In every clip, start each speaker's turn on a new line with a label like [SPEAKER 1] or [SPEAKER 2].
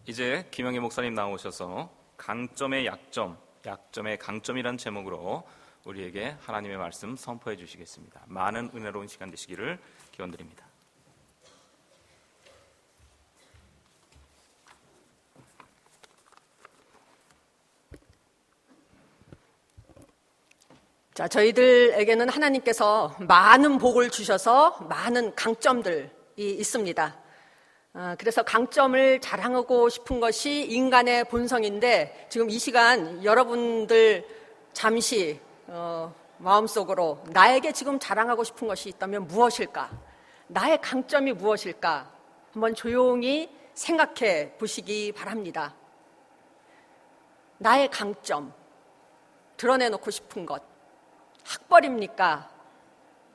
[SPEAKER 1] 이제 김영희 목사님 나오셔서 강점의 약점, 약점의 강점이란 제목으로 우리에게 하나님의 말씀 선포해 주시겠습니다. 많은 은혜로운 시간 되시기를 기원드립니다.
[SPEAKER 2] 자, 저희들에게는 하나님께서 많은 복을 주셔서 많은 강점들이 있습니다. 그래서 강점을 자랑하고 싶은 것이 인간의 본성인데 지금 이 시간 여러분들 잠시 마음속으로 나에게 지금 자랑하고 싶은 것이 있다면 무엇일까? 나의 강점이 무엇일까? 한번 조용히 생각해 보시기 바랍니다. 나의 강점, 드러내놓고 싶은 것. 학벌입니까?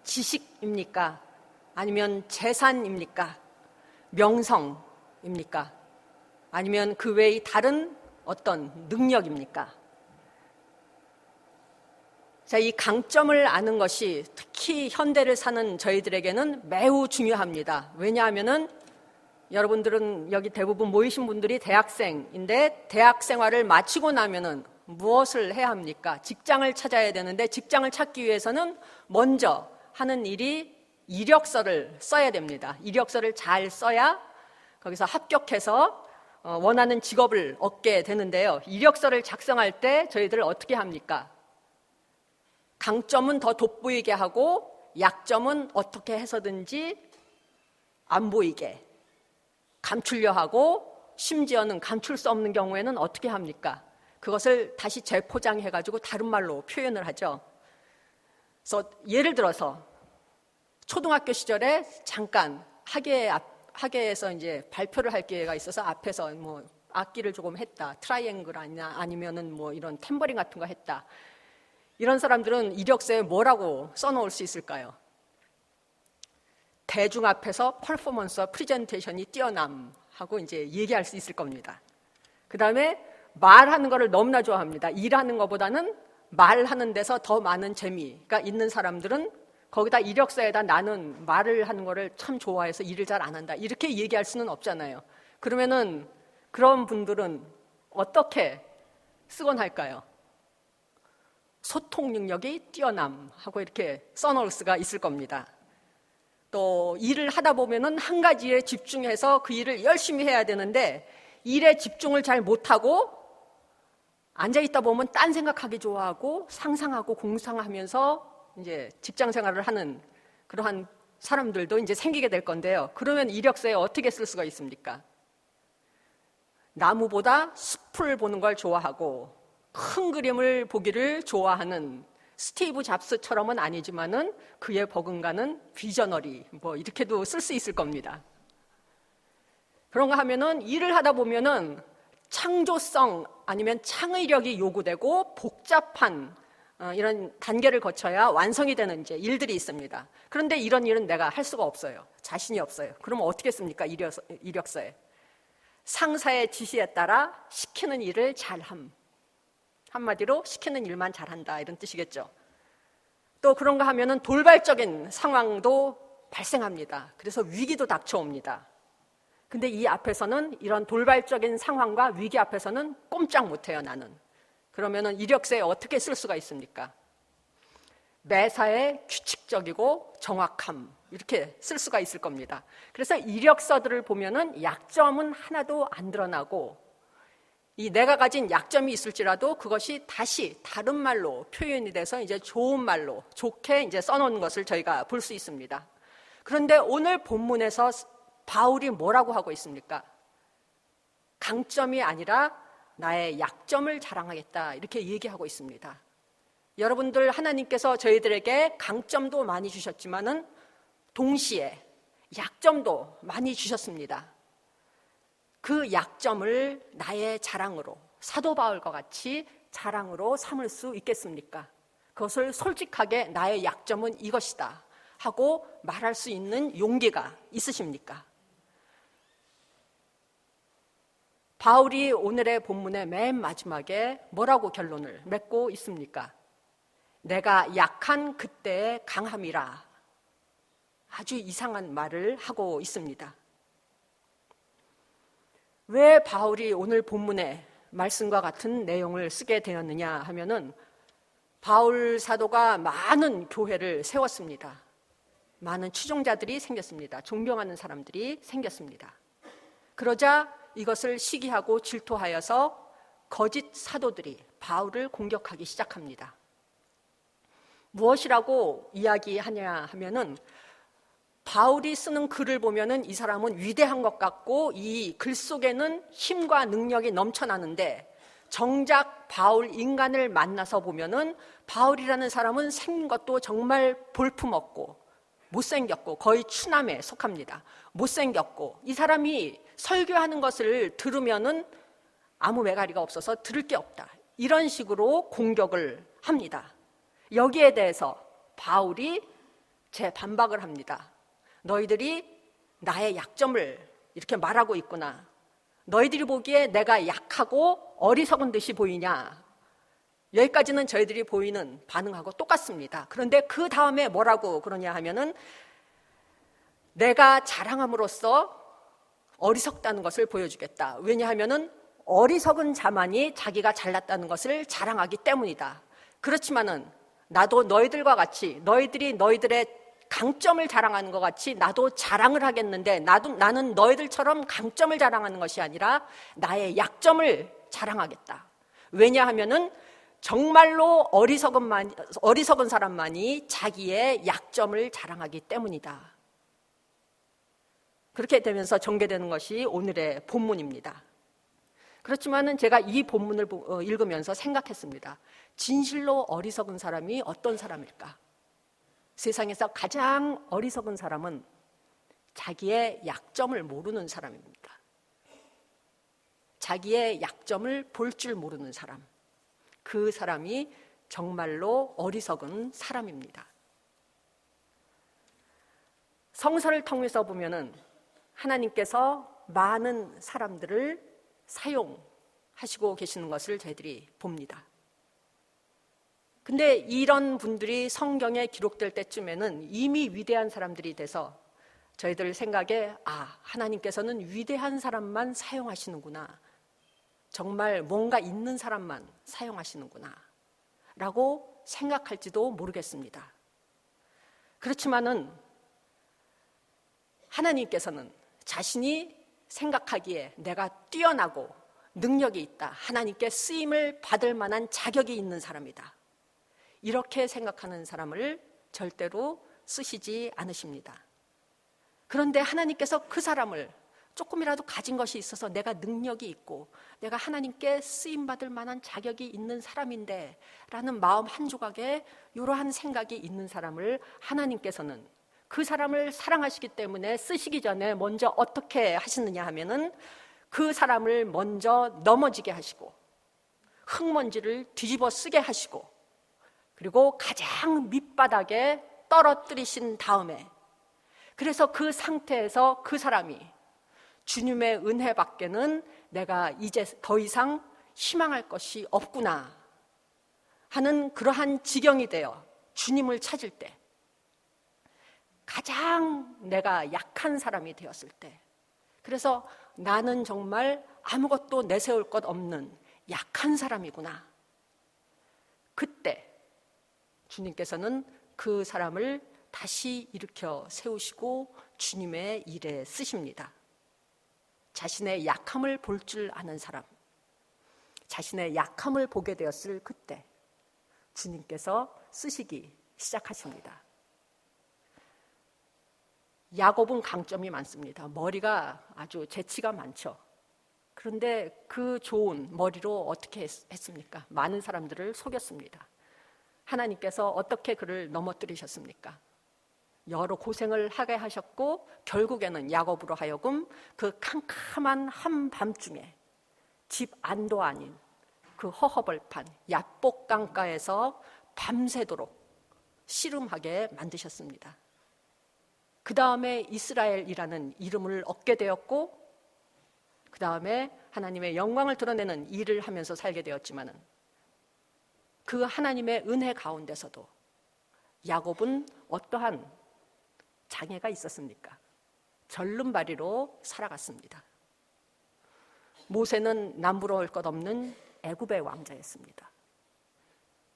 [SPEAKER 2] 지식입니까? 아니면 재산입니까? 명성입니까? 아니면 그 외의 다른 어떤 능력입니까? 자, 이 강점을 아는 것이 특히 현대를 사는 저희들에게는 매우 중요합니다. 왜냐하면은 여러분들은 여기 대부분 모이신 분들이 대학생인데 대학 생활을 마치고 나면은 무엇을 해야 합니까? 직장을 찾아야 되는데 직장을 찾기 위해서는 먼저 하는 일이 이력서를 써야 됩니다. 이력서를 잘 써야 거기서 합격해서 원하는 직업을 얻게 되는데요. 이력서를 작성할 때 저희들 어떻게 합니까? 강점은 더 돋보이게 하고 약점은 어떻게 해서든지 안 보이게 감추려 하고 심지어는 감출 수 없는 경우에는 어떻게 합니까? 그것을 다시 재포장해가지고 다른 말로 표현을 하죠. 그래서 예를 들어서 초등학교 시절에 잠깐 학예에서 이제 발표를 할 기회가 있어서 앞에서 뭐 악기를 조금 했다. 트라이앵글 아니면은 뭐 이런 탬버린 같은 거 했다. 이런 사람들은 이력서에 뭐라고 써놓을 수 있을까요? 대중 앞에서 퍼포먼스와 프레젠테이션이 뛰어남하고 이제 얘기할 수 있을 겁니다. 그 다음에 말하는 거를 너무나 좋아합니다. 일하는 것보다는 말하는 데서 더 많은 재미가 있는 사람들은 거기다 이력서에다 나는 말을 하는 거를 참 좋아해서 일을 잘 안 한다. 이렇게 얘기할 수는 없잖아요. 그러면은 그런 분들은 어떻게 쓰곤 할까요? 소통 능력이 뛰어남하고 이렇게 써놓을 수가 있을 겁니다. 또 일을 하다 보면은 한 가지에 집중해서 그 일을 열심히 해야 되는데 일에 집중을 잘 못하고 앉아있다 보면 딴 생각하기 좋아하고 상상하고 공상하면서 이제 직장 생활을 하는 그러한 사람들도 이제 생기게 될 건데요. 그러면 이력서에 어떻게 쓸 수가 있습니까? 나무보다 숲을 보는 걸 좋아하고 큰 그림을 보기를 좋아하는 스티브 잡스처럼은 아니지만은 그에 버금가는 비저너리 뭐 이렇게도 쓸 수 있을 겁니다. 그런가 하면은 일을 하다 보면은 창조성 아니면 창의력이 요구되고 복잡한 이런 단계를 거쳐야 완성이 되는 이제 일들이 있습니다. 그런데 이런 일은 내가 할 수가 없어요. 자신이 없어요. 그러면 어떻게 씁니까? 이력서에. 상사의 지시에 따라 시키는 일을 잘함. 한마디로 시키는 일만 잘한다 이런 뜻이겠죠. 또 그런가 하면은 돌발적인 상황도 발생합니다. 그래서 위기도 닥쳐옵니다. 근데 이 앞에서는 이런 돌발적인 상황과 위기 앞에서는 꼼짝 못해요, 나는. 그러면은 이력서에 어떻게 쓸 수가 있습니까? 매사에 규칙적이고 정확함 이렇게 쓸 수가 있을 겁니다. 그래서 이력서들을 보면은 약점은 하나도 안 드러나고 이 내가 가진 약점이 있을지라도 그것이 다시 다른 말로 표현이 돼서 이제 좋은 말로 좋게 이제 써놓은 것을 저희가 볼 수 있습니다. 그런데 오늘 본문에서 바울이 뭐라고 하고 있습니까? 강점이 아니라 나의 약점을 자랑하겠다 이렇게 얘기하고 있습니다. 여러분들 하나님께서 저희들에게 강점도 많이 주셨지만은 동시에 약점도 많이 주셨습니다. 그 약점을 나의 자랑으로 사도 바울과 같이 자랑으로 삼을 수 있겠습니까? 그것을 솔직하게 나의 약점은 이것이다 하고 말할 수 있는 용기가 있으십니까? 바울이 오늘의 본문의 맨 마지막에 뭐라고 결론을 맺고 있습니까? 내가 약한 그때의 강함이라 아주 이상한 말을 하고 있습니다. 왜 바울이 오늘 본문에 말씀과 같은 내용을 쓰게 되었느냐 하면은 바울 사도가 많은 교회를 세웠습니다. 많은 추종자들이 생겼습니다. 존경하는 사람들이 생겼습니다. 그러자 이것을 시기하고 질투하여서 거짓 사도들이 바울을 공격하기 시작합니다. 무엇이라고 이야기하냐 하면은 바울이 쓰는 글을 보면은 이 사람은 위대한 것 같고 이 글 속에는 힘과 능력이 넘쳐나는데 정작 바울 인간을 만나서 보면은 바울이라는 사람은 생긴 것도 정말 볼품없고 못생겼고 거의 추남에 속합니다. 못생겼고 이 사람이 설교하는 것을 들으면은 아무 매가리가 없어서 들을 게 없다. 이런 식으로 공격을 합니다. 여기에 대해서 바울이 재반박을 합니다. 너희들이 나의 약점을 이렇게 말하고 있구나. 너희들이 보기에 내가 약하고 어리석은 듯이 보이냐. 여기까지는 저희들이 보이는 반응하고 똑같습니다. 그런데 그 다음에 뭐라고 그러냐 하면은 내가 자랑함으로써 어리석다는 것을 보여주겠다. 왜냐하면은 어리석은 자만이 자기가 잘났다는 것을 자랑하기 때문이다. 그렇지만은 나도 너희들과 같이 너희들이 너희들의 강점을 자랑하는 것 같이 나도 자랑을 하겠는데 나는 너희들처럼 강점을 자랑하는 것이 아니라 나의 약점을 자랑하겠다. 왜냐하면은 정말로 어리석은 사람만이 자기의 약점을 자랑하기 때문이다. 그렇게 되면서 전개되는 것이 오늘의 본문입니다. 그렇지만은 제가 이 본문을 읽으면서 생각했습니다. 진실로 어리석은 사람이 어떤 사람일까? 세상에서 가장 어리석은 사람은 자기의 약점을 모르는 사람입니다. 자기의 약점을 볼 줄 모르는 사람. 그 사람이 정말로 어리석은 사람입니다. 성서를 통해서 보면은 하나님께서 많은 사람들을 사용하시고 계시는 것을 저희들이 봅니다. 근데 이런 분들이 성경에 기록될 때쯤에는 이미 위대한 사람들이 돼서 저희들 생각에 하나님께서는 위대한 사람만 사용하시는구나. 정말 뭔가 있는 사람만 사용하시는구나. 라고 생각할지도 모르겠습니다. 그렇지만은 하나님께서는 자신이 생각하기에 내가 뛰어나고 능력이 있다. 하나님께 쓰임을 받을 만한 자격이 있는 사람이다. 이렇게 생각하는 사람을 절대로 쓰시지 않으십니다. 그런데 하나님께서 그 사람을 조금이라도 가진 것이 있어서 내가 능력이 있고 내가 하나님께 쓰임받을 만한 자격이 있는 사람인데 라는 마음 한 조각에 이러한 생각이 있는 사람을 하나님께서는 그 사람을 사랑하시기 때문에 쓰시기 전에 먼저 어떻게 하시느냐 하면은 그 사람을 먼저 넘어지게 하시고 흙먼지를 뒤집어 쓰게 하시고 그리고 가장 밑바닥에 떨어뜨리신 다음에 그래서 그 상태에서 그 사람이 주님의 은혜밖에는 내가 이제 더 이상 희망할 것이 없구나 하는 그러한 지경이 되어 주님을 찾을 때 가장 내가 약한 사람이 되었을 때 그래서 나는 정말 아무것도 내세울 것 없는 약한 사람이구나. 그때 주님께서는 그 사람을 다시 일으켜 세우시고 주님의 일에 쓰십니다. 자신의 약함을 볼 줄 아는 사람, 자신의 약함을 보게 되었을 그때 주님께서 쓰시기 시작하십니다. 야곱은 강점이 많습니다. 머리가 아주 재치가 많죠. 그런데 그 좋은 머리로 어떻게 했습니까? 많은 사람들을 속였습니다. 하나님께서 어떻게 그를 넘어뜨리셨습니까? 여러 고생을 하게 하셨고 결국에는 야곱으로 하여금 그 캄캄한 한밤중에 집 안도 아닌 그 허허벌판 야복 강가에서 밤새도록 씨름하게 만드셨습니다. 그 다음에 이스라엘이라는 이름을 얻게 되었고 그 다음에 하나님의 영광을 드러내는 일을 하면서 살게 되었지만은 그 하나님의 은혜 가운데서도 야곱은 어떠한 장애가 있었습니까? 절름발이로 살아갔습니다. 모세는 남부러울 것 없는 애굽의 왕자였습니다.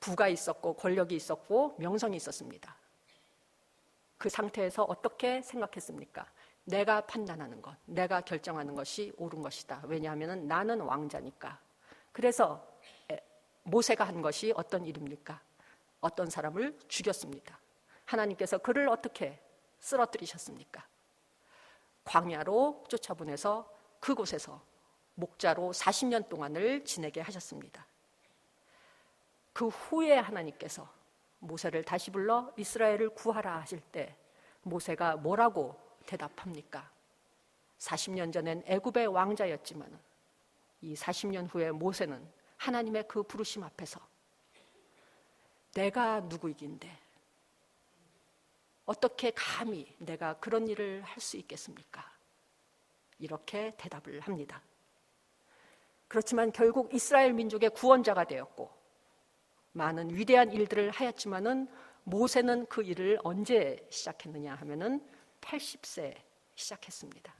[SPEAKER 2] 부가 있었고 권력이 있었고 명성이 있었습니다. 그 상태에서 어떻게 생각했습니까? 내가 판단하는 것, 내가 결정하는 것이 옳은 것이다. 왜냐하면 나는 왕자니까. 그래서 모세가 한 것이 어떤 일입니까? 어떤 사람을 죽였습니다. 하나님께서 그를 어떻게 쓰러뜨리셨습니까? 광야로 쫓아보내서 그곳에서 목자로 40년 동안을 지내게 하셨습니다. 그 후에 하나님께서 모세를 다시 불러 이스라엘을 구하라 하실 때 모세가 뭐라고 대답합니까? 40년 전엔 애굽의 왕자였지만 이 40년 후에 모세는 하나님의 그 부르심 앞에서 내가 누구이긴데 어떻게 감히 내가 그런 일을 할 수 있겠습니까? 이렇게 대답을 합니다. 그렇지만 결국 이스라엘 민족의 구원자가 되었고 많은 위대한 일들을 하였지만은 모세는 그 일을 언제 시작했느냐 하면은 80세 시작했습니다.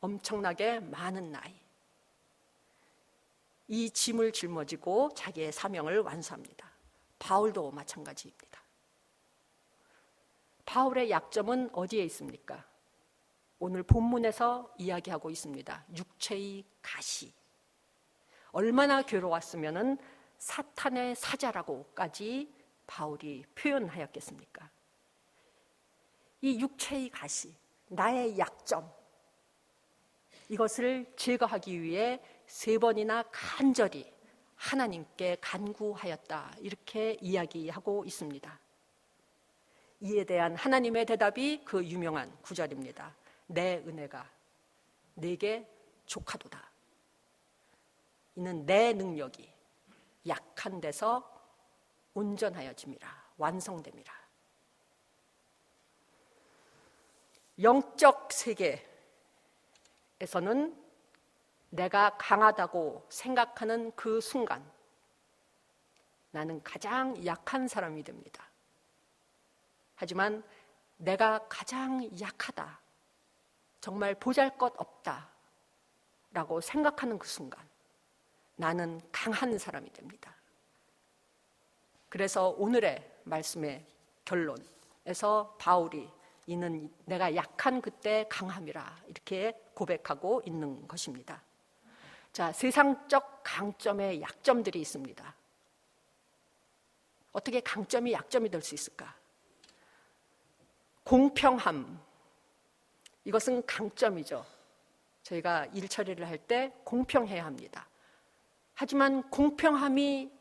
[SPEAKER 2] 엄청나게 많은 나이. 이 짐을 짊어지고 자기의 사명을 완수합니다. 바울도 마찬가지입니다. 바울의 약점은 어디에 있습니까? 오늘 본문에서 이야기하고 있습니다. 육체의 가시. 얼마나 괴로웠으면은 사탄의 사자라고까지 바울이 표현하였겠습니까? 이 육체의 가시, 나의 약점, 이것을 제거하기 위해 3번이나 간절히 하나님께 간구하였다. 이렇게 이야기하고 있습니다. 이에 대한 하나님의 대답이 그 유명한 구절입니다. 내 은혜가 내게 족하도다. 이는 내 능력이 약한 데서 온전하여짐이라, 완성됨이라. 영적 세계에서는 내가 강하다고 생각하는 그 순간 나는 가장 약한 사람이 됩니다. 하지만 내가 가장 약하다, 정말 보잘것없다 라고 생각하는 그 순간 나는 강한 사람이 됩니다. 그래서 오늘의 말씀의 결론에서 바울이 이는 내가 약한 그때 강함이라 이렇게 고백하고 있는 것입니다. 자, 세상적 강점의 약점들이 있습니다. 어떻게 강점이 약점이 될 수 있을까? 공평함, 이것은 강점이죠. 저희가 일 처리를 할 때 공평해야 합니다. 하지만 공평함이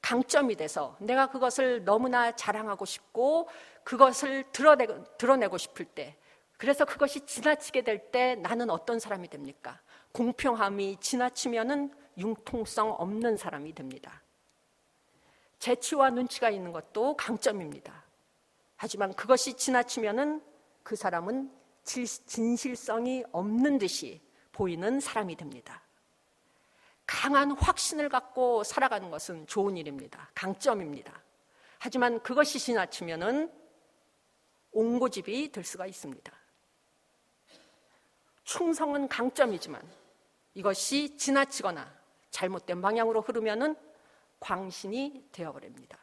[SPEAKER 2] 강점이 돼서 내가 그것을 너무나 자랑하고 싶고 그것을 드러내고 싶을 때, 그래서 그것이 지나치게 될 때 나는 어떤 사람이 됩니까? 공평함이 지나치면은 융통성 없는 사람이 됩니다. 재치와 눈치가 있는 것도 강점입니다. 하지만 그것이 지나치면은 그 사람은 진실성이 없는 듯이 보이는 사람이 됩니다. 강한 확신을 갖고 살아가는 것은 좋은 일입니다. 강점입니다. 하지만 그것이 지나치면은 옹고집이 될 수가 있습니다. 충성은 강점이지만 이것이 지나치거나 잘못된 방향으로 흐르면은 광신이 되어버립니다.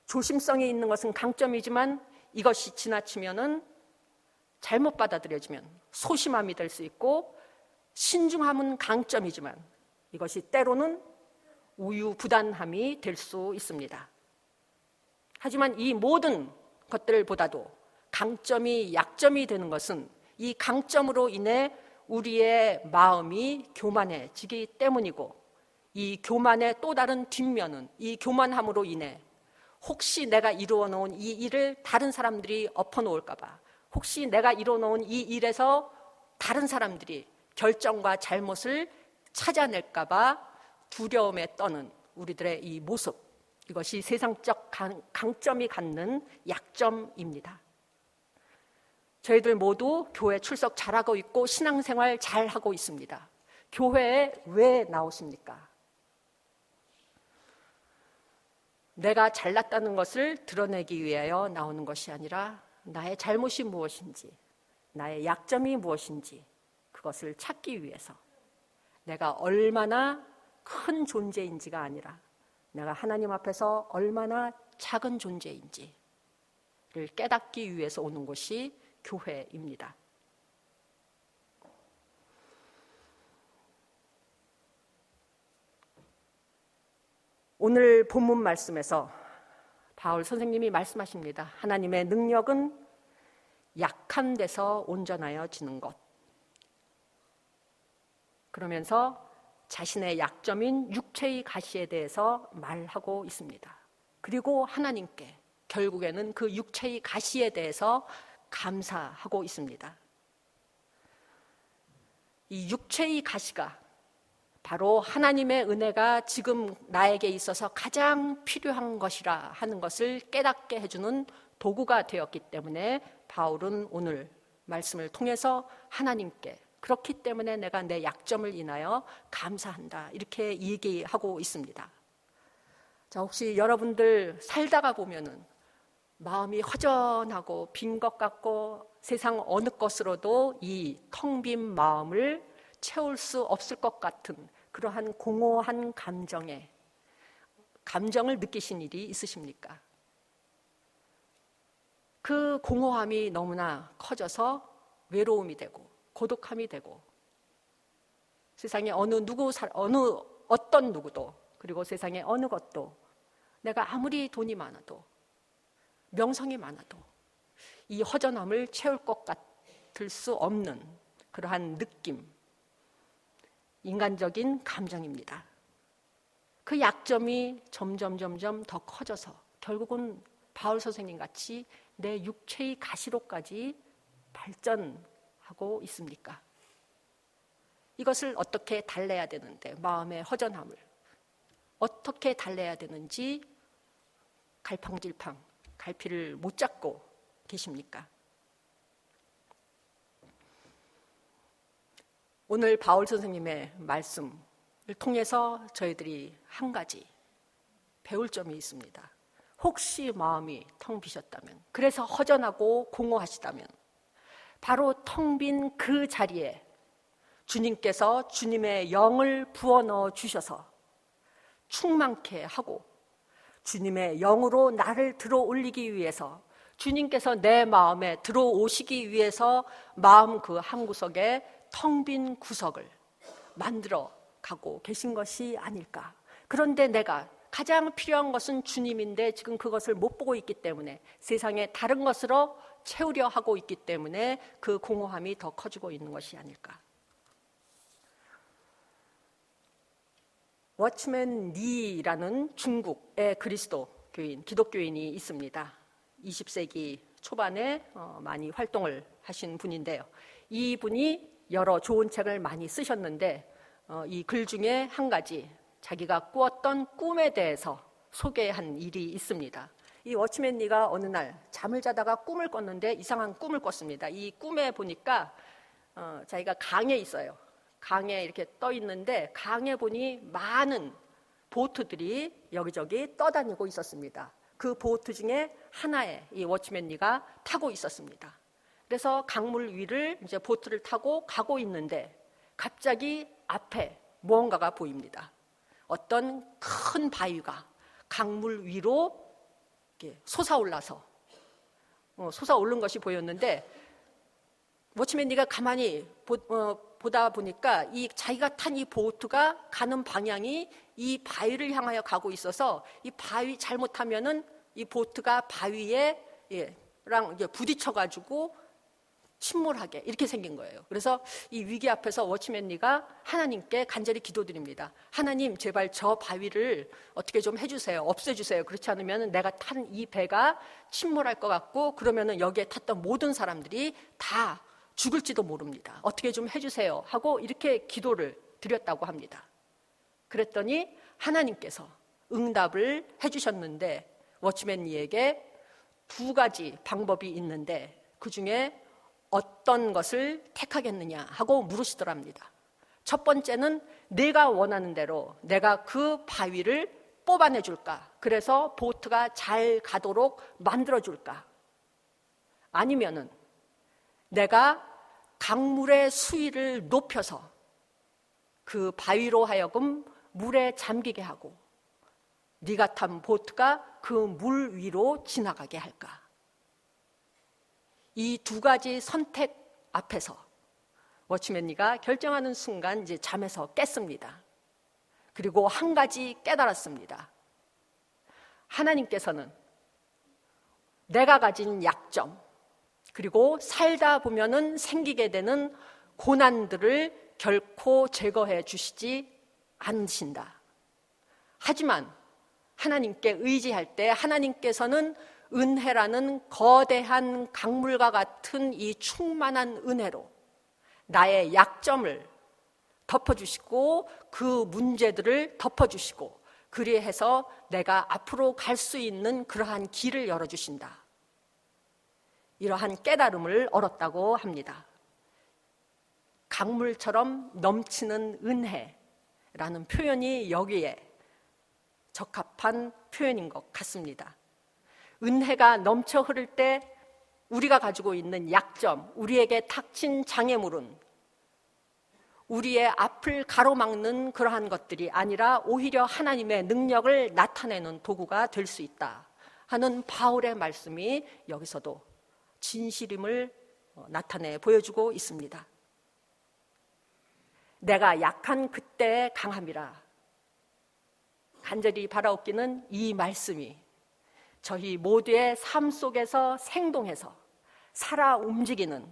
[SPEAKER 2] 조심성이 있는 것은 강점이지만 이것이 지나치면은 잘못 받아들여지면 소심함이 될 수 있고, 신중함은 강점이지만 이것이 때로는 우유부단함이 될 수 있습니다. 하지만 이 모든 것들보다도 강점이 약점이 되는 것은 이 강점으로 인해 우리의 마음이 교만해지기 때문이고, 이 교만의 또 다른 뒷면은 이 교만함으로 인해 혹시 내가 이루어 놓은 이 일을 다른 사람들이 엎어놓을까 봐, 혹시 내가 이루어 놓은 이 일에서 다른 사람들이 결정과 잘못을 찾아낼까 봐 두려움에 떠는 우리들의 이 모습, 이것이 세상적 강점이 갖는 약점입니다. 저희들 모두 교회 출석 잘하고 있고 신앙생활 잘하고 있습니다. 교회에 왜 나오십니까? 내가 잘났다는 것을 드러내기 위하여 나오는 것이 아니라 나의 잘못이 무엇인지, 나의 약점이 무엇인지 그것을 찾기 위해서 내가 얼마나 큰 존재인지가 아니라 내가 하나님 앞에서 얼마나 작은 존재인지를 깨닫기 위해서 오는 것이 교회입니다. 오늘 본문 말씀에서 바울 선생님이 말씀하십니다. 하나님의 능력은 약한 데서 온전하여지는 것. 그러면서 자신의 약점인 육체의 가시에 대해서 말하고 있습니다. 그리고 하나님께 결국에는 그 육체의 가시에 대해서 감사하고 있습니다. 이 육체의 가시가 바로 하나님의 은혜가 지금 나에게 있어서 가장 필요한 것이라 하는 것을 깨닫게 해주는 도구가 되었기 때문에 바울은 오늘 말씀을 통해서 하나님께 그렇기 때문에 내가 내 약점을 인하여 감사한다 이렇게 얘기하고 있습니다. 자, 혹시 여러분들 살다가 보면은 마음이 허전하고 빈 것 같고 세상 어느 것으로도 이 텅 빈 마음을 채울 수 없을 것 같은 그러한 공허한 감정을 느끼신 일이 있으십니까? 그 공허함이 너무나 커져서 외로움이 되고 고독함이 되고 세상에 어떤 누구도 그리고 세상에 어느 것도 내가 아무리 돈이 많아도 명성이 많아도 이 허전함을 채울 것 같을 수 없는 그러한 느낌, 인간적인 감정입니다. 그 약점이 점점 더 커져서 결국은 바울 선생님 같이 내 육체의 가시로까지 발전하고 있습니까? 이것을 어떻게 달래야 되는데 마음의 허전함을 어떻게 달래야 되는지 갈팡질팡 갈피를 못 잡고 계십니까? 오늘 바울 선생님의 말씀을 통해서 저희들이 한 가지 배울 점이 있습니다. 혹시 마음이 텅 비셨다면, 그래서 허전하고 공허하시다면 바로 텅 빈 그 자리에 주님께서 주님의 영을 부어넣어 주셔서 충만케 하고 주님의 영으로 나를 들어 올리기 위해서 주님께서 내 마음에 들어오시기 위해서 마음 그 한구석에 텅 빈 구석을 만들어 가고 계신 것이 아닐까. 그런데 내가 가장 필요한 것은 주님인데 지금 그것을 못 보고 있기 때문에 세상에 다른 것으로 채우려 하고 있기 때문에 그 공허함이 더 커지고 있는 것이 아닐까. 워치맨 리라는 중국의 그리스도 교인, 기독교인이 있습니다. 20세기 초반에 많이 활동을 하신 분인데요. 이분이 여러 좋은 책을 많이 쓰셨는데 이 글 중에 한 가지 자기가 꾸었던 꿈에 대해서 소개한 일이 있습니다. 이 워치맨 리가 어느 날 잠을 자다가 꿈을 꿨는데 이상한 꿈을 꿨습니다. 이 꿈에 보니까 자기가 강에 있어요. 강에 이렇게 떠 있는데 강에 보니 많은 보트들이 여기저기 떠다니고 있었습니다. 그 보트 중에 하나에 이 워치맨 리가 타고 있었습니다. 그래서 강물 위를 이제 보트를 타고 가고 있는데 갑자기 앞에 무언가가 보입니다. 어떤 큰 바위가 강물 위로 이렇게 솟아올라서 솟아오른 것이 보였는데 워치맨 리가 가만히 보다 보니까 이 자기가 탄 이 보트가 가는 방향이 이 바위를 향하여 가고 있어서 이 바위 잘못하면은 이 보트가 바위랑 이제 부딪혀가지고 침몰하게 이렇게 생긴 거예요. 그래서 이 위기 앞에서 워치맨 리가 하나님께 간절히 기도드립니다. 하나님 제발 저 바위를 어떻게 좀 해주세요. 없애주세요. 그렇지 않으면 내가 탄 이 배가 침몰할 것 같고 그러면은 여기에 탔던 모든 사람들이 다 죽을지도 모릅니다. 어떻게 좀 해주세요 하고 이렇게 기도를 드렸다고 합니다. 그랬더니 하나님께서 응답을 해주셨는데 워치맨 리에게 두 가지 방법이 있는데 그중에 어떤 것을 택하겠느냐 하고 물으시더랍니다. 첫 번째는 내가 원하는 대로 내가 그 바위를 뽑아내 줄까? 그래서 보트가 잘 가도록 만들어 줄까? 아니면은 내가 강물의 수위를 높여서 그 바위로 하여금 물에 잠기게 하고 네가 탄 보트가 그 물 위로 지나가게 할까? 이 두 가지 선택 앞에서 워치맨 리가 결정하는 순간 이제 잠에서 깼습니다. 그리고 한 가지 깨달았습니다. 하나님께서는 내가 가진 약점, 그리고 살다 보면은 생기게 되는 고난들을 결코 제거해 주시지 않으신다. 하지만 하나님께 의지할 때 하나님께서는 은혜라는 거대한 강물과 같은 이 충만한 은혜로 나의 약점을 덮어주시고 그 문제들을 덮어주시고 그리해서 내가 앞으로 갈 수 있는 그러한 길을 열어주신다. 이러한 깨달음을 얻었다고 합니다. 강물처럼 넘치는 은혜라는 표현이 여기에 적합한 표현인 것 같습니다. 은혜가 넘쳐 흐를 때 우리가 가지고 있는 약점, 우리에게 닥친 장애물은 우리의 앞을 가로막는 그러한 것들이 아니라 오히려 하나님의 능력을 나타내는 도구가 될 수 있다 하는 바울의 말씀이 여기서도 진실임을 나타내 보여주고 있습니다. 내가 약한 그때의 강함이라. 간절히 바라옵기는 이 말씀이 저희 모두의 삶 속에서 생동해서 살아 움직이는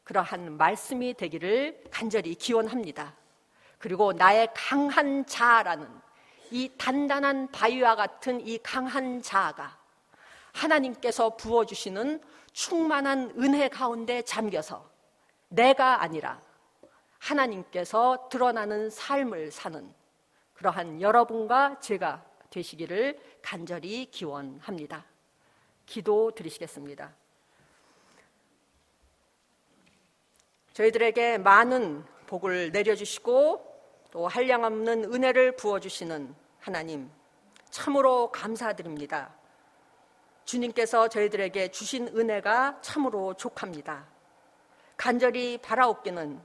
[SPEAKER 2] 그러한 말씀이 되기를 간절히 기원합니다. 그리고 나의 강한 자아라는 이 단단한 바위와 같은 이 강한 자아가 하나님께서 부어주시는 충만한 은혜 가운데 잠겨서 내가 아니라 하나님께서 드러나는 삶을 사는 그러한 여러분과 제가 되시기를 간절히 기원합니다. 기도 드리시겠습니다. 저희들에게 많은 복을 내려주시고 또 한량없는 은혜를 부어주시는 하나님 참으로 감사드립니다. 주님께서 저희들에게 주신 은혜가 참으로 족합니다. 간절히 바라옵기는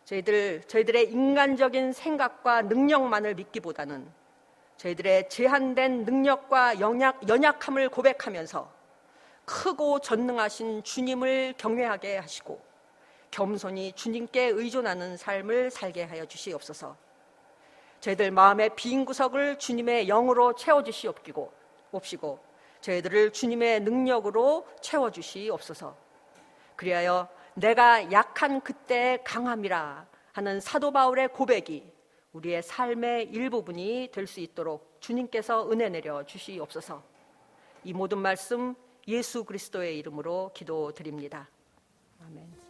[SPEAKER 2] 저희들의 인간적인 생각과 능력만을 믿기보다는 저희들의 제한된 능력과 연약함을 고백하면서 크고 전능하신 주님을 경외하게 하시고 겸손히 주님께 의존하는 삶을 살게 하여 주시옵소서. 저희들 마음의 빈 구석을 주님의 영으로 채워주시옵시고 저희들을 주님의 능력으로 채워주시옵소서. 그리하여 내가 약한 그때의 강함이라 하는 사도 바울의 고백이 우리의 삶의 일부분이 될 수 있도록 주님께서 은혜 내려 주시옵소서. 이 모든 말씀 예수 그리스도의 이름으로 기도드립니다. 아멘.